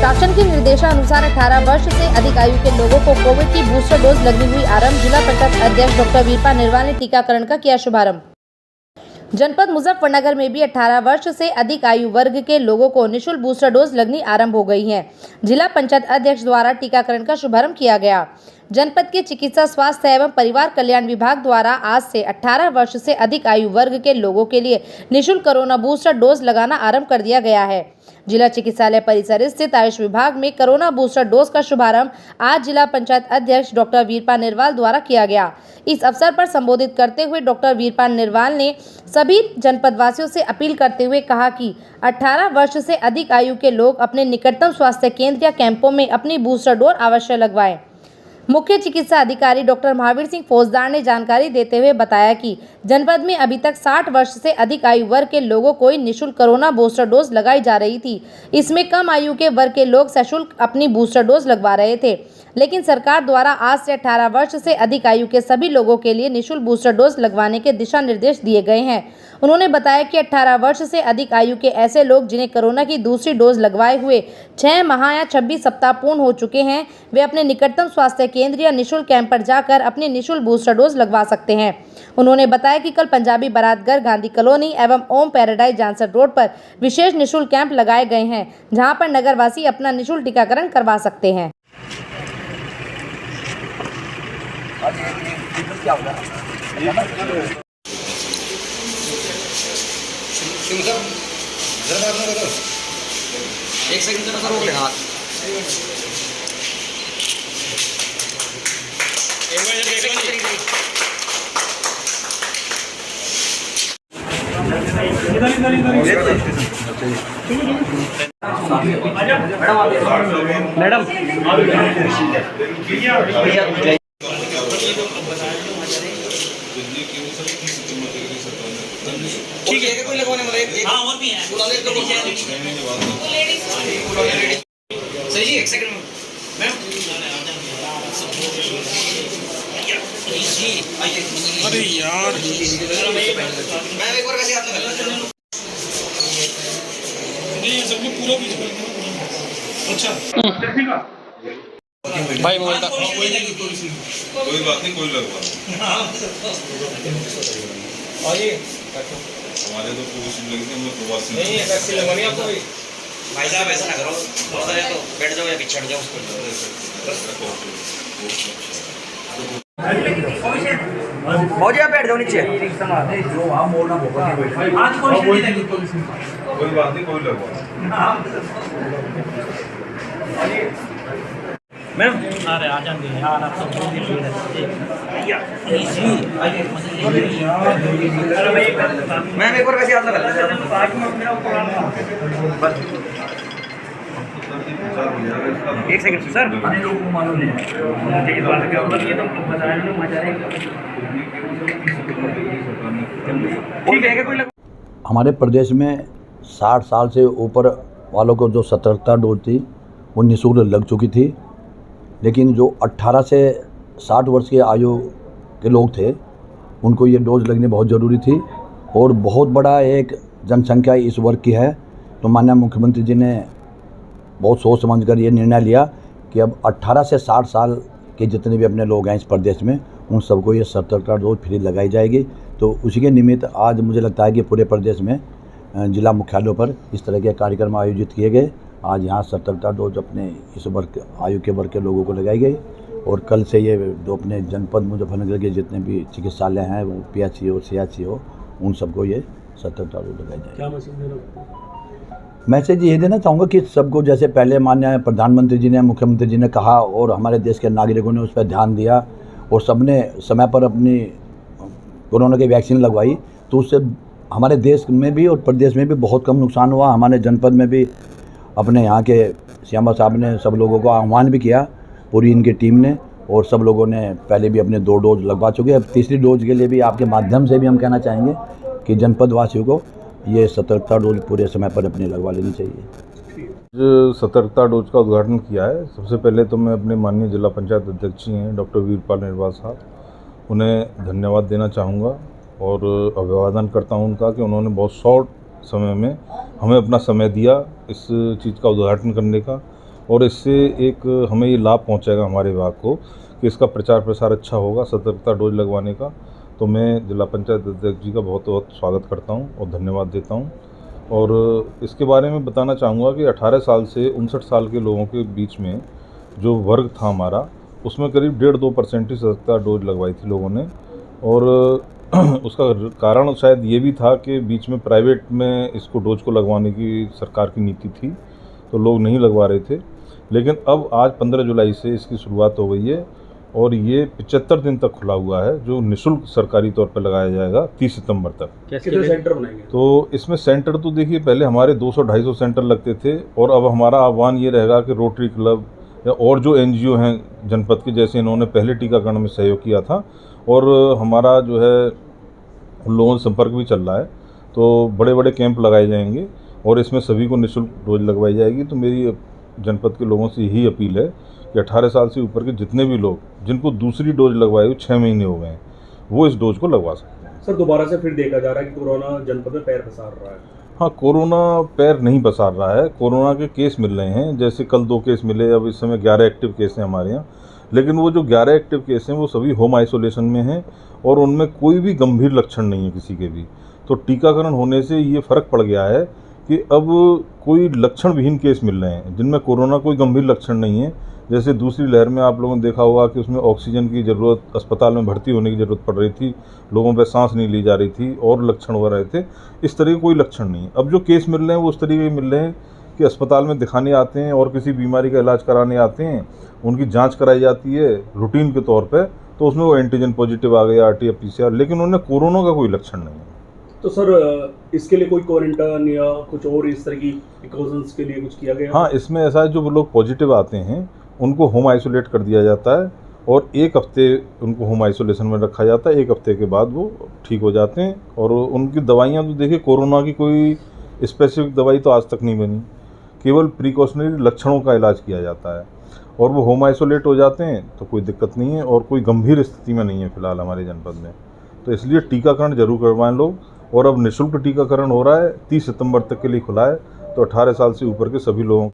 शासन के निर्देशानुसार 18 वर्ष से अधिक आयु के लोगों को कोविड की बूस्टर डोज लगनी हुई आरंभ। जिला पंचायत अध्यक्ष डॉक्टर वीरपाल निरवाल ने टीकाकरण का किया शुभारंभ। जनपद मुजफ्फरनगर में भी 18 वर्ष से अधिक आयु वर्ग के लोगों को निःशुल्क बूस्टर डोज लगनी आरंभ हो गई है। जिला पंचायत अध्यक्ष द्वारा टीकाकरण का शुभारंभ किया गया। जनपद के चिकित्सा स्वास्थ्य एवं परिवार कल्याण विभाग द्वारा आज से 18 वर्ष से अधिक आयु वर्ग के लोगों के लिए निःशुल्क कोरोना बूस्टर डोज लगाना आरंभ कर दिया गया है। जिला चिकित्सालय परिसर स्थित आयुष विभाग में कोरोना बूस्टर डोज का शुभारंभ आज जिला पंचायत अध्यक्ष डॉक्टर वीरपाल निरवाल द्वारा किया गया। इस अवसर पर संबोधित करते हुए डॉक्टर वीरपाल निरवाल ने सभी जनपद वासियों से अपील करते हुए कहा कि 18 वर्ष से अधिक आयु के लोग अपने निकटतम स्वास्थ्य केंद्र या कैंपों में अपनी बूस्टर डोज अवश्य लगवाएं। मुख्य चिकित्सा अधिकारी डॉक्टर महावीर सिंह फौजदार ने जानकारी देते हुए बताया कि जनपद में अभी तक 60 वर्ष से अधिक आयु वर्ग के लोगों को निःशुल्क कोरोना बूस्टर डोज लगाई जा रही थी। इसमें कम आयु के वर्ग के लोग सशुल्क अपनी बूस्टर डोज लगवा रहे थे, लेकिन सरकार द्वारा आज से 18 वर्ष से अधिक आयु के सभी लोगों के लिए निःशुल्क बूस्टर डोज लगवाने के दिशा निर्देश दिए गए हैं। उन्होंने बताया कि 18 वर्ष से अधिक आयु के ऐसे लोग जिन्हें कोरोना की दूसरी डोज लगवाए हुए 6 माह या 26 सप्ताह पूर्ण हो चुके हैं, वे अपने निकटतम स्वास्थ्य केंद्र या निःशुल्क कैंप पर जाकर अपनी निःशुल्क बूस्टर डोज लगवा सकते हैं। उन्होंने बताया कि कल पंजाबी बारातगर, गांधी कॉलोनी एवं ओम पैराडाइज जानसर रोड पर विशेष निःशुल्क कैंप लगाए गए हैं, जहां पर नगरवासी अपना निःशुल्क टीकाकरण करवा सकते हैं। एक सेकंड जरा रोक लेना हाथ। मैडम ठीक है, कोई लगवाने वाला है? हाँ, और भी है। सही जी, एक सेकंड मैम। अरे यार, मैं एक बार कैसे हाथ लगा? नहीं, ये सबने पूरा भी अच्छा ठीक है भाई। मोबाइल का कोई बात नहीं, कोई लगवा। और ये हमारे तो वैक्सीन लगी थी, हमें प्रवासी नहीं है। वैक्सीन लगवानी आपको भी? भाई साहब ऐसा ना करो, थोड़ा सा तो बैठ जाओ या पीछे हट जाओ उसको। मौज या बैठ जाओ नीचे। जो आप मोड़ना आज कोई बात नहीं, कोई लगवा मैम। अरे आ जाएंगे यार, आप सब मैम एक बार कैसे हाथ लगा? एक सेकंड सर, लोगों को मालूम नहीं है इस बात का, ये तो बताया ना मजा है। ठीक है, कोई हमारे प्रदेश में 60 साल से ऊपर वालों को जो सतर्कता डोज थी वो निःशुल्क लग चुकी थी, लेकिन जो 18 से 60 वर्ष के आयु के लोग थे उनको ये डोज लगनी बहुत ज़रूरी थी और बहुत बड़ा एक जनसंख्या इस वर्ग की है। तो माननीय मुख्यमंत्री जी ने बहुत सोच समझ कर ये निर्णय लिया कि अब 18 से 60 साल के जितने भी अपने लोग हैं इस प्रदेश में, उन सबको ये सतर्कता डोज फ्री लगाई जाएगी। तो उसी के निमित्त आज मुझे लगता है कि पूरे प्रदेश में जिला मुख्यालयों पर इस तरह के कार्यक्रम आयोजित किए गए। आज यहाँ सतर्कता डोज अपने इस वर्ग आयु के वर्ग के लोगों को लगाई गई और कल से ये जो अपने जनपद मुजफ्फरनगर के जितने भी चिकित्सालय हैं, वो PHC हो, CHC हो, उन सबको ये सतर्कता डोज लगाई जाएगी। क्या मैसेज ये देना चाहूँगा कि सबको, जैसे पहले माननीय प्रधानमंत्री जी ने, मुख्यमंत्री जी ने कहा और हमारे देश के नागरिकों ने उस पर ध्यान दिया और सबने समय पर अपनी कोरोना की वैक्सीन लगवाई, तो उससे हमारे देश में भी और प्रदेश में भी बहुत कम नुकसान हुआ। हमारे जनपद में भी अपने यहाँ के श्यामा साहब ने सब लोगों को आह्वान भी किया, पूरी इनकी टीम ने, और सब लोगों ने पहले भी अपने 2 डोज लगवा चुके हैं। अब तीसरी डोज के लिए भी आपके माध्यम से भी हम कहना चाहेंगे कि जनपद वासियों को ये सतर्कता डोज पूरे समय पर अपनी लगवा लेनी चाहिए। जो सतर्कता डोज का उद्घाटन किया है, सबसे पहले तो मैं अपने माननीय जिला पंचायत अध्यक्ष जी हैं डॉक्टर वीरपाल निरवाल साहब, उन्हें धन्यवाद देना चाहूँगा और अभिवादन करता हूँ उनका कि उन्होंने बहुत शॉर्ट समय में हमें अपना समय दिया इस चीज़ का उद्घाटन करने का। और इससे एक हमें ये लाभ पहुंचेगा हमारे विभाग को कि इसका प्रचार प्रसार अच्छा होगा सतर्कता डोज लगवाने का। तो मैं जिला पंचायत अध्यक्ष जी का बहुत बहुत स्वागत करता हूं और धन्यवाद देता हूं। और इसके बारे में बताना चाहूँगा कि 18 साल से 59 साल के लोगों के बीच में जो वर्ग था हमारा, उसमें करीब 1.5-2% ही सतर्कता डोज लगवाई थी लोगों ने। और उसका कारण शायद ये भी था कि बीच में प्राइवेट में इसको डोज को लगवाने की सरकार की नीति थी, तो लोग नहीं लगवा रहे थे। लेकिन अब आज 15 जुलाई से इसकी शुरुआत हो गई है और ये 75 दिन तक खुला हुआ है, जो निःशुल्क सरकारी तौर पर लगाया जाएगा 30 सितंबर तक। कितने सेंटर बनाएंगे? तो इसमें सेंटर तो देखिए, पहले हमारे 200-250 सेंटर लगते थे और अब हमारा आह्वान ये रहेगा कि रोटरी क्लब या और जो NGO हैं जनपद के, जैसे इन्होंने पहले टीकाकरण में सहयोग किया था और हमारा जो है उन लोगों से संपर्क भी चल रहा है, तो बड़े बड़े कैंप लगाए जाएंगे और इसमें सभी को निःशुल्क डोज लगवाई जाएगी। तो मेरी जनपद के लोगों से यही अपील है कि 18 साल से ऊपर के जितने भी लोग जिनको दूसरी डोज लगवाए हुए 6 महीने हो गए हैं, वो इस डोज को लगवा सकते हैं। सर, दोबारा से फिर देखा जा रहा है कि कोरोना जनपद में पैर पसार रहा है। हाँ, कोरोना पैर नहीं पसार रहा है, कोरोना के केस मिल रहे हैं। जैसे कल 2 केस मिले, अब इस समय 11 एक्टिव केस हैं हमारे यहाँ। लेकिन वो जो 11 एक्टिव केस हैं वो सभी होम आइसोलेशन में हैं और उनमें कोई भी गंभीर लक्षण नहीं है किसी के भी। तो टीकाकरण होने से ये फ़र्क पड़ गया है कि अब कोई लक्षण विहीन केस मिल रहे हैं जिनमें कोरोना कोई गंभीर लक्षण नहीं है। जैसे दूसरी लहर में आप लोगों ने देखा होगा कि उसमें ऑक्सीजन की ज़रूरत, अस्पताल में भर्ती होने की ज़रूरत पड़ रही थी, लोगों पे सांस नहीं ली जा रही थी और लक्षण हो रहे थे। इस तरह के कोई लक्षण नहीं है। अब जो केस मिल रहे हैं वो उस तरीके के मिल रहे हैं कि अस्पताल में दिखाने आते हैं और किसी बीमारी का इलाज कराने आते हैं, उनकी जांच कराई जाती है रूटीन के तौर पे, तो उसमें वो एंटीजन पॉजिटिव आ गया, RT PCR, लेकिन उन्हें कोरोना का कोई लक्षण नहीं है। तो सर, इसके लिए कोई क्वारंटाइन या कुछ और इस तरह की प्रिकॉशंस के लिए कुछ किया गया? हाँ, इसमें ऐसा है, जो लोग पॉजिटिव आते हैं उनको होम आइसोलेट कर दिया जाता है और 1 हफ्ते उनको होम आइसोलेशन में रखा जाता है। 1 हफ्ते के बाद वो ठीक हो जाते हैं और उनकी दवाइयाँ तो देखिए, कोरोना की कोई स्पेसिफिक दवाई तो आज तक नहीं बनी, केवल प्रिकॉशनरी लक्षणों का इलाज किया जाता है और वो होम आइसोलेट हो जाते हैं, तो कोई दिक्कत नहीं है और कोई गंभीर स्थिति में नहीं है फिलहाल हमारे जनपद में। तो इसलिए टीकाकरण जरूर करवाएं लोग। और अब निःशुल्क टीकाकरण हो रहा है, 30 सितंबर तक के लिए खुला है, तो 18 साल से ऊपर के सभी लोगों